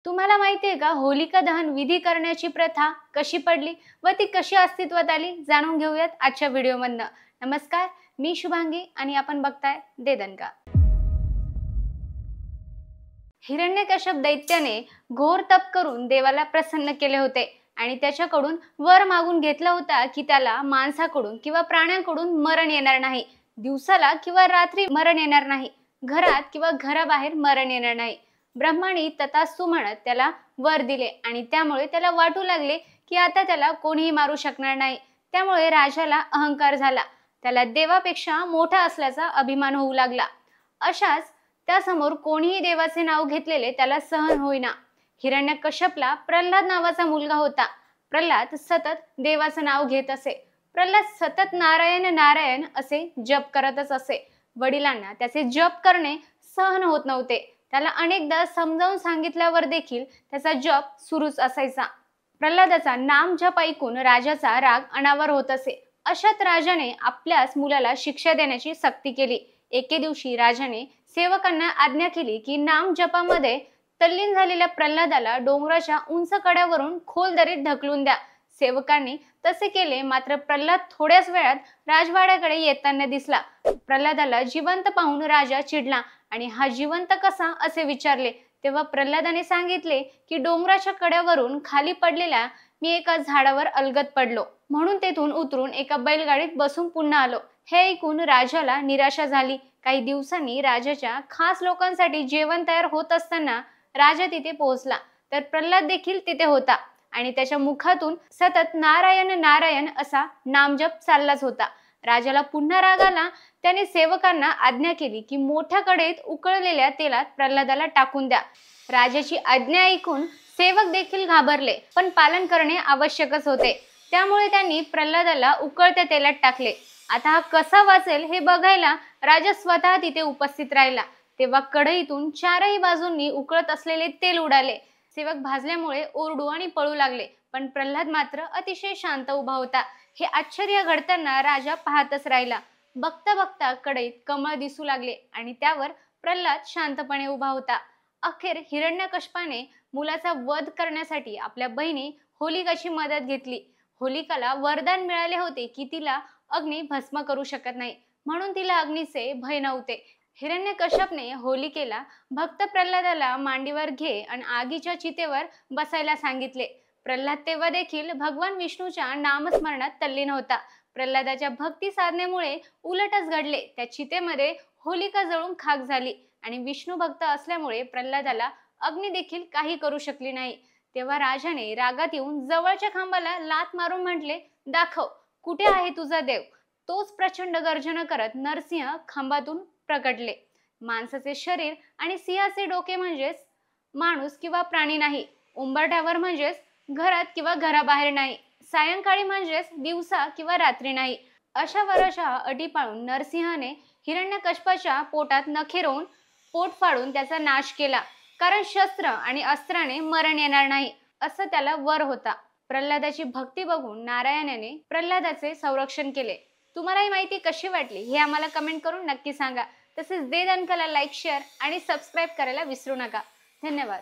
तुम्हाला माहितीये का होलिका दहन विधी करण्याची प्रथा कशी पडली व ती कशी अस्तित्वात आली जाणून घेऊयात आजच्या व्हिडिओमधनं। नमस्कार, मी शुभांगी आणि आपण बघताय दे दणका। हिरण्यकश्यप दैत्याने घोर तप करून देवाला प्रसन्न केले होते आणि त्याच्याकडून वर मागून घेतला होता की त्याला माणसाकडून किंवा प्राण्यांकडून मरण येणार नाही, दिवसाला किंवा रात्री मरण येणार नाही, घरात किंवा घराबाहेर मरण येणार नाही। ब्रह्माने तथास्तु म्हणत त्याला वर दिले आणि त्यामुळे त्याला वाटू लागले की आता त्याला कोणीही मारू शकणार नाही। त्यामुळे राजाला अहंकार झाला, त्याला देवापेक्षा मोठा असल्याचा अभिमान होऊ लागला। अशाच त्यासमोर कोणीही देवाचे नाव घेतलेले त्याला सहन होईना। हिरण्यकश्यपला प्रल्हाद नावाचा मुलगा होता। प्रल्हाद सतत देवाचं नाव घेत असे। प्रल्हाद सतत नारायण नारायण असे जप करतच असे। वडिलांना त्याचे जप करणे सहन होत नव्हते। त्याला अनेकदा समजावून सांगितल्यावर देखील त्याचा जप सुरूच असायचा। प्रल्हादाचा नाम जप ऐकून राजाचा राग अनावर होत असे। अशात राजाने आपल्याच मुलाला शिक्षा देण्याची सक्ती केली। एके दिवशी राजाने सेवकांना आज्ञा केली की नाम जपामध्ये तल्लीन झालेल्या प्रल्हादाला डोंगराच्या उंच कड्यावरून खोल दरीत ढकलून द्या। सेवकांनी तसे केले, मात्र प्रल्हाद थोड्याच वेळात राजवाड्याकडे येताना दिसला। प्रल्हादाला जिवंत पाहून राजा चिडला आणि हा जिवंत कसा असे विचारले। तेव्हा प्रल्हादाने सांगितले की डोंगराच्या कड्यावरून खाली पडलेल्या मी एका झाडावर अलगद पडलो, म्हणून तेथून उतरून एका बैलगाडीत बसून पुन्हा आलो। हे ऐकून राजाला निराशा झाली। काही दिवसांनी राजाच्या खास लोकांसाठी जेवण तयार होत असताना राजा तिथे पोहोचला तर प्रल्हाद देखील तिथे होता आणि त्याच्या मुखातून सतत नारायण नारायण असा नामजप चाललाच होता। राजाला पुन्हा राग आला। त्याने सेवकांना आज्ञा केली की मोठ्या कढईत उकळलेल्या तेलात प्रल्हादाला टाकून द्या। राजाची आज्ञा ऐकून सेवक देखील घाबरले, पण पालन करणे आवश्यकच होते। त्यामुळे त्यांनी प्रल्हादाला उकळत्या तेलात टाकले। आता हा कसा वाचेल हे बघायला राजा स्वतः तिथे उपस्थित राहिला। तेव्हा कढईतून चारही बाजूंनी उकळत असलेले तेल उडाले। सेवक भाजल्यामुळे ओरडू आणि पळू लागले, पण प्रल्हाद मात्र अतिशय शांत उभा होता। हे आश्चर्य घडताना राजा पाहतच राहिला। बघता बघता कढईत कमळ दिसू लागले आणि त्यावर प्रल्हाद शांतपणे उभा होता। अखेर हिरण्यकश्यपाने मुलाचा वध करण्यासाठी आपल्या बहिणी होलिकाची मदत घेतली। होलिकाला वरदान मिळाले होते की तिला अग्नी भस्म करू शकत नाही, म्हणून तिला अग्नीचे भय नव्हते। हिरण्यकश्यपने होलिकेला भक्त प्रल्हादाला मांडीवर घे आणि आगीच्या चितेवर बसायला सांगितले। प्रल्हाद तेव्हा देखील भगवान विष्णूच्या नामस्मरणात तल्लीन होता। प्रल्हादाच्या भक्ती साधनेमुळे उलटच घडले। त्या चितेमध्ये होलिका जळून खाक झाली आणि विष्णू भक्त असल्यामुळे प्रल्हादाला अग्नी देखील काही करू शकली नाही। तेव्हा राजाने रागात येऊन जवळच्या खांबाला लाथ मारून म्हटले, दाखव कुठे आहे तुझा देव। तोच प्रचंड गर्जना करत नरसिंह खांबातून प्रकटले। माणसाचे शरीर आणि सिंहाचे डोके म्हणजेच माणूस किंवा प्राणी नाही, उंबरठ्यावर म्हणजेच घरात किंवा घराबाहेर नाही, सायंकाळी म्हणजेच दिवसा किंवा रात्री नाही, अशा वराशा अटी पाळून नरसिंहाने हिरण्यकश्यपाच्या पोटात नखे रोवून पोट फाडून त्याचा नाश केला। कारण शस्त्र आणि अस्त्राने मरण येणार नाही असं त्याला वर होता। प्रल्हादाची भक्ती बघून नारायणाने प्रल्हादाचे संरक्षण केले। तुम्हाला ही माहिती कशी वाटली हे आम्हाला कमेंट करून नक्की सांगा। तसेच दे दणकाला लाईक, शेअर आणि सबस्क्राईब करायला विसरू नका। धन्यवाद।